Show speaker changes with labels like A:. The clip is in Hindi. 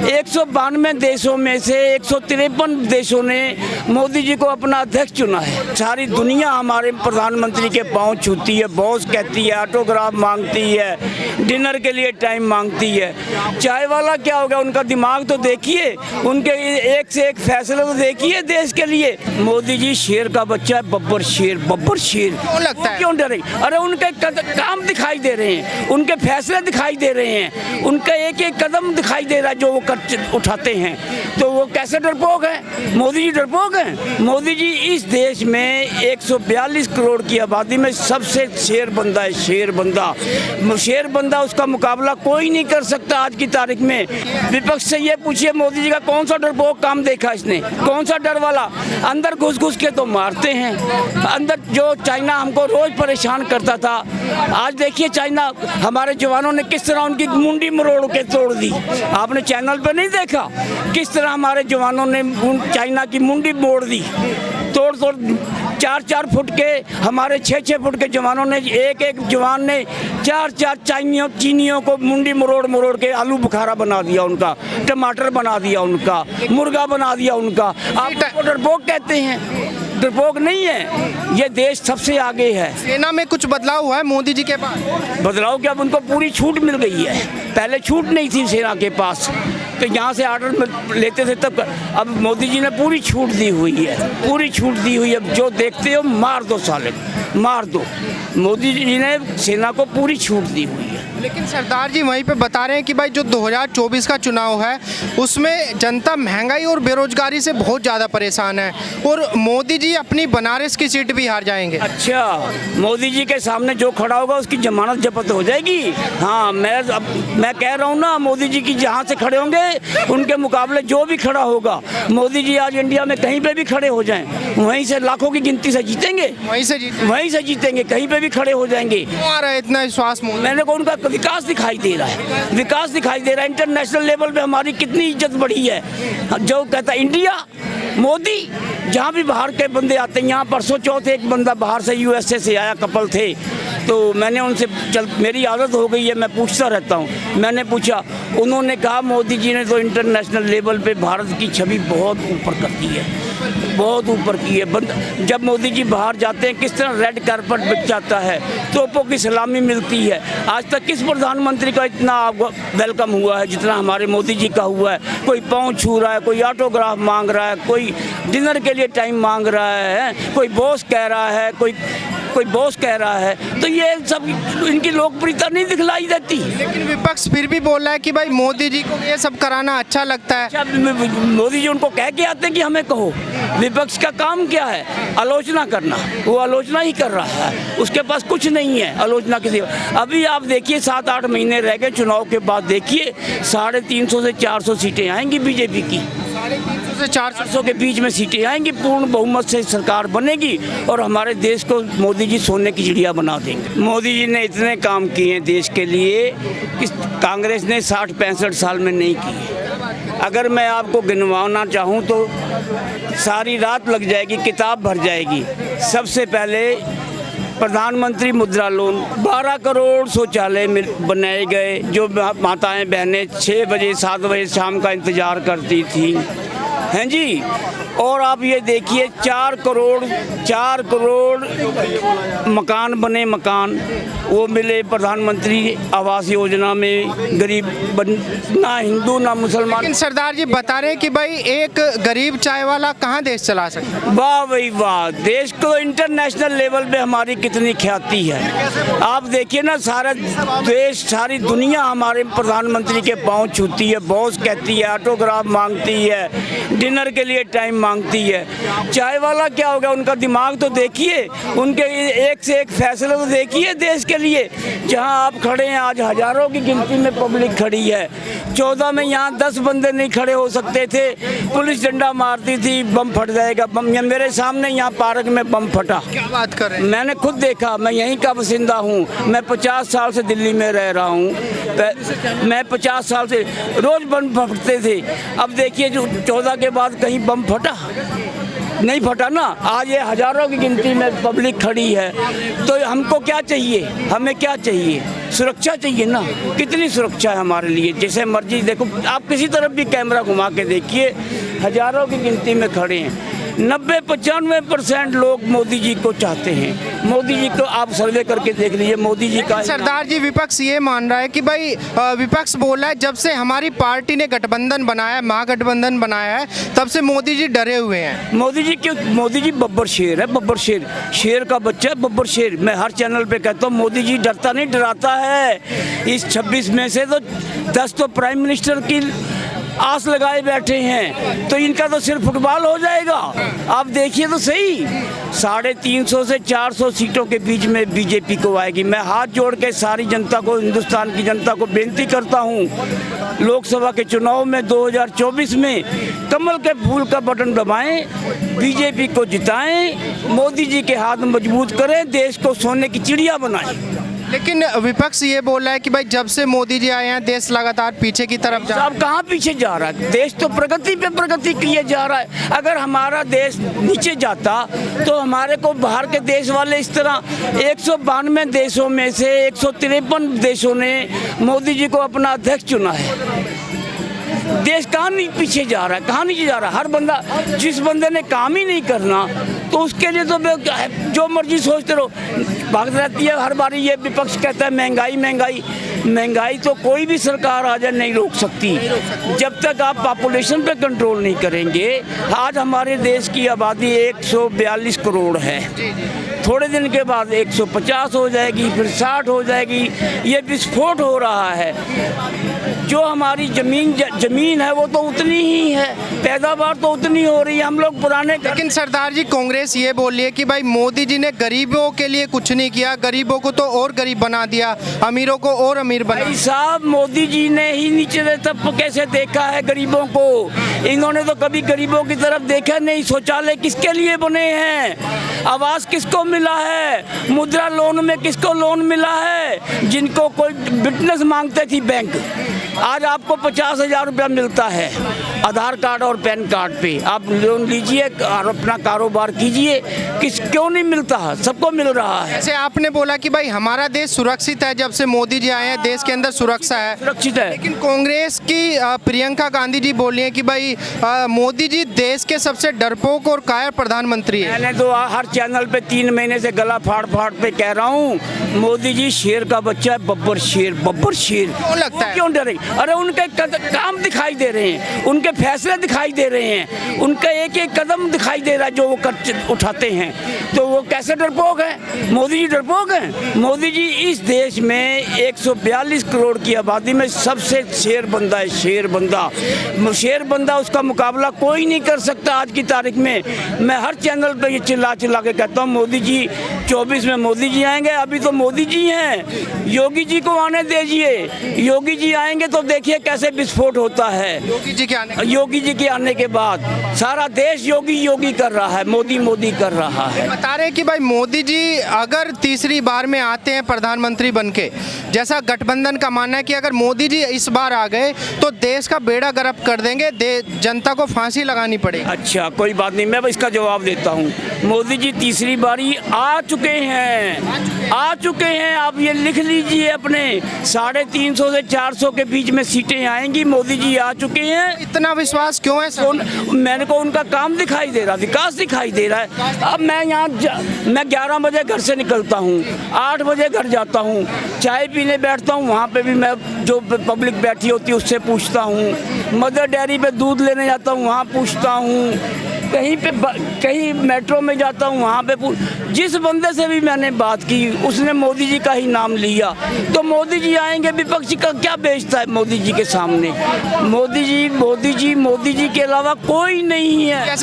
A: 192 देशों में से 153 देशों ने मोदी जी को अपना अध्यक्ष चुना है। सारी दुनिया हमारे प्रधानमंत्री के पांव छूती है, बॉस कहती है, ऑटोग्राफ मांगती है, डिनर के लिए टाइम मांगती है। चाय वाला क्या होगा, उनका दिमाग तो देखिए, उनके एक से एक फैसले तो देखिए देश के लिए। मोदी जी शेर का बच्चा है, बब्बर शेर, बब्बर शेर।
B: क्यों लगता है?
A: क्यों डरे? अरे उनके काम दिखाई दे रहे हैं, उनके फैसले दिखाई दे रहे हैं, उनका एक एक कदम दिखाई दे रहा है जो वो उठाते हैं। तो वो कैसे डरपोक है? मोदी जी डरपोक हैं? मोदी जी इस देश में 142 करोड़ की आबादी में सबसे शेर बंदा है, शेर बंदा, शेर बंदा। उसका मुकाबला कोई नहीं कर सकता आज की तारीख में। विपक्ष से ये पूछिए मोदी जी का कौन सा डरपोक काम देखा इसने, कौन सा डर वाला? अंदर घुस घुस के तो मारते हैं। अंदर जो चाइना हमको रोज परेशान करता था, आज देखिए चाइना हमारे जवानों ने किस तरह उनकी मुंडी मरोड़ के तोड़ दी। आपने चैनल पे नहीं देखा किस तरह हमारे जवानों ने चाइना की मुंडी मोड़ दी, तोड़ 4-4 फुट के, हमारे 6-6 फुट के जवानों ने, एक जवान ने 4-4 चीनियों को मुंडी मरोड़ के आलू बुखारा बना दिया उनका, टमाटर बना दिया उनका, मुर्गा बना दिया उनका। आप डरपोक कहते हैं? डरपोक नहीं है, ये देश सबसे आगे है।
B: सेना में कुछ बदलाव हुआ है मोदी जी के पास?
A: बदलाव क्या, अब उनको पूरी छूट मिल गई है, पहले छूट नहीं थी सेना के पास, तो यहाँ से आर्डर लेते थे तब। अब मोदी जी ने पूरी छूट दी हुई है, पूरी छूट दी हुई है। जो देखते हो मार दो साले, मार दो। मोदी जी ने सेना को पूरी छूट दी हुई है।
B: लेकिन सरदार जी वहीं पे बता रहे हैं कि भाई जो 2024 का चुनाव है उसमें जनता महंगाई और बेरोजगारी से बहुत ज़्यादा परेशान है और मोदी जी अपनी बनारस की सीट भी हार जाएंगे।
A: अच्छा, मोदी जी के सामने जो खड़ा होगा उसकी जमानत जब्त हो जाएगी। हाँ, मैं कह रहा हूँ ना, मोदी जी की जहाँ से खड़े होंगे उनके मुकाबले जो भी खड़ा होगा, मोदी जी आज इंडिया में कहीं पे भी खड़े हो जाएं, वहीं से लाखों की गिनती से जीतेंगे, वहीं से जीतेंगे, कहीं पे भी खड़े हो जाएंगे।
B: क्यों आ रहा है इतना विश्वास?
A: मैंने को उनका विकास दिखाई दे रहा है, विकास दिखाई दे रहा है। इंटरनेशनल लेवल पे हमारी कितनी इज्जत बढ़ी है। जो कहता है इंडिया मोदी, जहाँ भी बाहर के बंदे आते हैं, यहाँ परसों चौथ एक बंदा बाहर से यूएसए से आया, कपल थे, तो मैंने उनसे मेरी आदत हो गई है, मैं पूछता रहता हूँ। मैंने पूछा, उन्होंने कहा मोदी जी ने तो इंटरनेशनल लेवल पे भारत की छवि बहुत ऊपर कर दी है, बहुत ऊपर की है। जब मोदी जी बाहर जाते हैं किस तरह रेड कारपेट बिक जाता है, तोपों की सलामी मिलती है। आज तक किस प्रधानमंत्री का इतना वेलकम हुआ है जितना हमारे मोदी जी का हुआ है? कोई पाँव छू रहा है, कोई ऑटोग्राफ मांग रहा है, कोई डिनर के लिए टाइम मांग रहा है, कोई बॉस कह रहा है, कोई बॉस कह रहा है। तो ये सब इनकी लोकप्रियता नहीं दिखलाई देती।
B: लेकिन विपक्ष फिर भी बोल रहा है कि भाई मोदी जी को ये सब कराना अच्छा लगता है।
A: अच्छा, मोदी जी उनको कह के आते हैं कि हमें कहो। विपक्ष का काम क्या है? आलोचना करना, वो आलोचना ही कर रहा है, उसके पास कुछ नहीं है आलोचना किसी। अभी आप देखिए 7-8 महीने रह गए चुनाव के बाद, देखिए 350 से 400 सीटें आएंगी बीजेपी की,
B: 350 से 400
A: के बीच में सीटें आएंगी, पूर्ण बहुमत से सरकार बनेगी और हमारे देश को मोदी जी सोने की चिड़िया बना देंगे। मोदी जी ने इतने काम किए हैं देश के लिए कि कांग्रेस ने 60-65 साल में नहीं किए। अगर मैं आपको गिनवाना चाहूँ तो सारी रात लग जाएगी, किताब भर जाएगी। सबसे पहले प्रधानमंत्री मुद्रा लोन, 12 करोड़ शौचालय बनाए गए, जो माताएं बहनें 6 बजे 7 बजे शाम का इंतज़ार करती थी, हैं जी। और आप ये देखिए 4 करोड़ मकान बने, मकान वो मिले प्रधानमंत्री आवास योजना में। गरीब ना हिंदू ना मुसलमान।
B: लेकिन सरदार जी बता रहे हैं कि भाई एक गरीब चाय वाला कहाँ देश चला सकता है?
A: वाह भाई वाह, देश को इंटरनेशनल लेवल पे हमारी कितनी ख्याति है। आप देखिए ना, सारा देश, सारी दुनिया हमारे प्रधानमंत्री के पाँव छूती है, बॉस कहती है, ऑटोग्राफ मांगती है, डिनर के लिए टाइम मांगती है। चाय वाला क्या होगा, उनका दिमाग तो देखिए, उनके एक से एक फैसले तो देखिए देश के लिए। जहां आप खड़े हैं आज हजारों की गिनती में पब्लिक खड़ी है। 14 में यहाँ 10 बंदे नहीं खड़े हो सकते थे, पुलिस डंडा मारती थी, बम फट जाएगा। बम मेरे सामने यहाँ पार्क में बम फटा।
B: क्या बात कर रहे हैं?
A: मैंने खुद देखा, मैं यहीं का बासिंदा हूँ, मैं 50 साल से दिल्ली में रह रहा हूँ। मैं 50 साल से रोज बम फटते थे। अब देखिए जो 14 के बाद कहीं बम फटा, नहीं फटा ना। आज ये हजारों की गिनती में पब्लिक खड़ी है, तो हमको क्या चाहिए, हमें क्या चाहिए, सुरक्षा चाहिए ना। कितनी सुरक्षा है हमारे लिए, जैसे मर्जी देखो आप, किसी तरफ भी कैमरा घुमा के देखिए, हजारों की गिनती में खड़े हैं। 90-95% लोग मोदी जी को चाहते हैं। मोदी जी को आप सर्वे करके देख लीजिए, मोदी जी का।
B: सरदार जी, विपक्ष ये मान रहा है कि भाई विपक्ष बोल रहा है जब से हमारी पार्टी ने गठबंधन बनाया, महागठबंधन बनाया है, तब से मोदी जी डरे हुए हैं।
A: मोदी जी क्यों? मोदी जी बब्बर शेर है, बब्बर शेर, शेर का बच्चा है बब्बर शेर। मैं हर चैनल पे कहता हूँ मोदी जी डरता नहीं, डराता है। इस 26 में से तो 10 तो प्राइम मिनिस्टर की आस लगाए बैठे हैं, तो इनका तो सिर्फ फुटबॉल हो जाएगा। आप देखिए तो सही, 350 से 400 सीटों के बीच में बीजेपी को आएगी। मैं हाथ जोड़ के सारी जनता को, हिंदुस्तान की जनता को बेनती करता हूँ, लोकसभा के चुनाव में 2024 में कमल के फूल का बटन दबाएं, बीजेपी को जिताएं, मोदी जी के हाथ मजबूत करें, देश को सोने की चिड़िया बनाएं।
B: लेकिन विपक्ष ये बोल रहा है कि भाई जब से मोदी जी आए हैं देश लगातार पीछे की तरफ जा रहा है।
A: अब कहाँ पीछे जा रहा है? देश तो प्रगति पे प्रगति किए जा रहा है। अगर हमारा देश नीचे जाता तो हमारे को बाहर के देश वाले इस तरह 192 देशों में से 153 देशों ने मोदी जी को अपना अध्यक्ष चुना है। देश कहाँ नहीं पीछे जा रहा है, कहाँ नीचे जा रहा है? हर बंदा, जिस बंदे ने काम ही नहीं करना तो उसके लिए तो जो मर्जी सोचते रहो, भाग रहती है हर बारी। ये विपक्ष कहता है महंगाई महंगाई महंगाई, तो कोई भी सरकार आ जाए नहीं रोक सकती जब तक आप पॉपुलेशन पे कंट्रोल नहीं करेंगे। आज हमारे देश की आबादी 142 करोड़ है, थोड़े दिन के बाद 150 हो जाएगी, फिर 60 हो जाएगी। ये विस्फोट हो रहा है। जो हमारी जमीन है वो तो उतनी ही है, पैदावार तो उतनी हो रही है। हम लोग पुराने,
B: लेकिन सरदार जी कांग्रेस ये बोल रही है कि भाई मोदी जी ने गरीबों के लिए कुछ नहीं किया, गरीबों को तो और गरीब बना दिया, अमीरों को और अमीर बना।
A: भाई साहब, मोदी जी ने ही नीचे तब कैसे देखा है गरीबों को? इन्होंने तो कभी गरीबों की तरफ देखा नहीं। शौचालय किसके लिए बने हैं? आवास किसको मिला है? मुद्रा लोन में किसको लोन मिला है? जिनको कोई विटनेस मांगते थी बैंक, आज आपको 50,000 रुपया मिलता है आधार कार्ड और पैन कार्ड पे। आप लोन लीजिए और अपना कारोबार कीजिए। क्यों नहीं मिलता? सबको मिल रहा है।
B: ऐसे आपने बोला कि भाई हमारा देश सुरक्षित है, जब से मोदी जी आए हैं देश के अंदर सुरक्षा है,
A: सुरक्षित है।
B: लेकिन कांग्रेस की प्रियंका गांधी जी बोल रही है कि भाई मोदी जी देश के सबसे डरपोक और कायर प्रधानमंत्री है।
A: मैंने तो हर चैनल पे 3 महीने से गला फाड़ फाड़ पे कह रहा हूँ, मोदी जी शेर का बच्चा है, बब्बर शेर, बब्बर शेर।
B: क्यों लगता है?
A: क्यों डरे? अरे उनके काम दिखाई दे रहे हैं, उनके फैसले दिखाई दे रहे हैं, उनका एक एक कदम दिखाई दे रहा है जो वो उठाते हैं। तो वो कैसे डरपोक है? मोदी जी डरपोक हैं? मोदी जी इस देश में 142 करोड़ की आबादी में सबसे शेर बंदा है, शेर बंदा, शेर बंदा। उसका मुकाबला कोई नहीं कर सकता आज की तारीख में। मैं हर चैनल पर ये चिल्ला चिल्ला के कहता हूँ मोदी जी 24 में मोदी जी आएंगे। अभी तो मोदी जी हैं, योगी जी को आने दीजिए। योगी जी आएंगे तो देखिए कैसे विस्फोट होता है। योगी जी के आने के बाद सारा देश योगी योगी कर रहा है, मोदी मोदी कर रहा है।
B: बता रहे हैं कि भाई मोदी जी अगर तीसरी बार में आते हैं प्रधानमंत्री बनके, जैसा गठबंधन का मानना है कि अगर मोदी जी इस बार आ गए तो देश का बेड़ा गर्क कर देंगे, जनता को फांसी लगानी पड़ेगी।
A: अच्छा, कोई बात नहीं, मैं इसका जवाब देता हूँ। मोदी जी तीसरी बारी आ चुके हैं, आ चुके हैं। आप ये लिख लीजिए अपने, 350 से 400 के बीच में सीटें आएंगी। मोदी जी आ चुके हैं।
B: इतना विश्वास क्यों है सर?
A: मैंने को उनका काम दिखाई दे रहा, विकास दिखाई दे रहा है। अब मैं यहाँ मैं 11 बजे घर से निकलता हूँ, 8 बजे घर जाता हूँ, चाय पीने बैठता हूँ, वहाँ पे भी मैं जो पब्लिक बैठी होती है उससे पूछता हूँ। मदर डेयरी पे दूध लेने जाता हूँ, वहाँ पूछता हूँ। कहीं मेट्रो में जाता हूँ, वहाँ पे जिस बंदे से भी मैंने बात की उसने मोदी जी का ही नाम लिया। तो मोदी जी आएंगे, विपक्ष का क्या बेचता है मोदी जी के सामने? मोदी जी के अलावा कोई नहीं है।